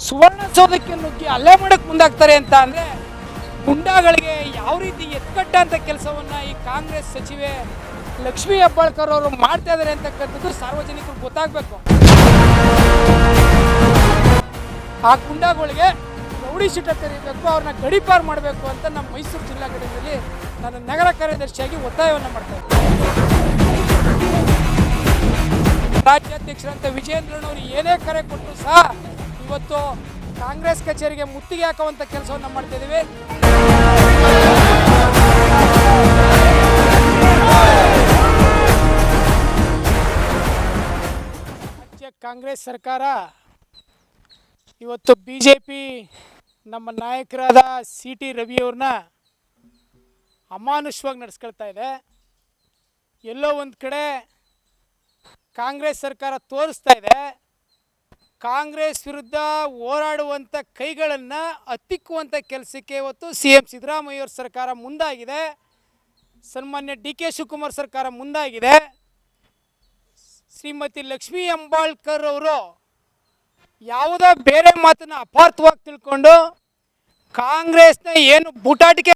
ಸುವರ್ಣಸೌಧಕ್ಕೆ ನುಗ್ಗಿ ಹಲ್ಲೆ ಮಾಡಕ್ಕೆ ಮುಂದಾಗ್ತಾರೆ ಅಂತ ಅಂದರೆ ಗುಂಡಾಗಳಿಗೆ ಯಾವ ರೀತಿ ಎತ್ಕಟ್ಟ ಅಂತ ಕೆಲಸವನ್ನು ಈ ಕಾಂಗ್ರೆಸ್ ಸಚಿವೆ ಲಕ್ಷ್ಮೀ ಹೆಬ್ಬಾಳ್ಕರ್ ಅವರು ಮಾಡ್ತಾ ಇದ್ದಾರೆ ಅಂತಕ್ಕಂಥದ್ದು ಸಾರ್ವಜನಿಕರು ಗೊತ್ತಾಗಬೇಕು. ಆ ಗುಂಡಾಗಳಿಗೆ ರೌಡಿ ಶೀಟ ತೆರೀಬೇಕು, ಅವ್ರನ್ನ ಗಡೀಪಾರು ಮಾಡಬೇಕು ಅಂತ ನಮ್ಮ ಮೈಸೂರು ಜಿಲ್ಲಾ ಘಟಕದಲ್ಲಿ ನಾನು ನಗರ ಕಾರ್ಯದರ್ಶಿಯಾಗಿ ಒತ್ತಾಯವನ್ನು ಮಾಡ್ತಾ ಇದ್ದೀನಿ. ರಾಜ್ಯಾಧ್ಯಕ್ಷರಂತ ವಿಜಯೇಂದ್ರನವರು ಏನೇ ಕರೆ ಕೊಟ್ಟರು ಸಹ ಇವತ್ತು ಕಾಂಗ್ರೆಸ್ ಕಚೇರಿಗೆ ಮುತ್ತಿಗೆ ಹಾಕುವಂಥ ಕೆಲಸವನ್ನು ಮಾಡ್ತಾ ಇದ್ದೀವಿ. ರಾಜ್ಯ ಕಾಂಗ್ರೆಸ್ ಸರ್ಕಾರ ಇವತ್ತು BJP ನಮ್ಮ ನಾಯಕರಾದ CT ರವಿಯವ್ರನ್ನ ಅಮಾನುಷವಾಗಿ ನಡೆಸ್ಕೊಳ್ತಾ ಇದೆ. ಎಲ್ಲೋ ಒಂದು ಕಡೆ ಕಾಂಗ್ರೆಸ್ ಸರ್ಕಾರ ತೋರಿಸ್ತಾ ಇದೆ ಕಾಂಗ್ರೆಸ್ ವಿರುದ್ಧ ಹೋರಾಡುವಂಥ ಕೈಗಳನ್ನು ಹತ್ತಿಕ್ಕುವಂಥ ಕೆಲಸಕ್ಕೆ ಇವತ್ತು CM ಸಿದ್ದರಾಮಯ್ಯವ್ರ ಸರ್ಕಾರ ಮುಂದಾಗಿದೆ. ಸನ್ಮಾನ್ಯ DK ಶಿವಕುಮಾರ್ ಸರ್ಕಾರ ಮುಂದಾಗಿದೆ. ಶ್ರೀಮತಿ ಲಕ್ಷ್ಮೀ ಹೆಬ್ಬಾಳ್ಕರ್ ಅವರು ಯಾವುದೋ ಬೇರೆ ಮಾತನ್ನು ಅಪಾರ್ಥವಾಗಿ ತಿಳ್ಕೊಂಡು ಕಾಂಗ್ರೆಸ್ನ ಏನು ಬೂಟಾಟಿಕೆ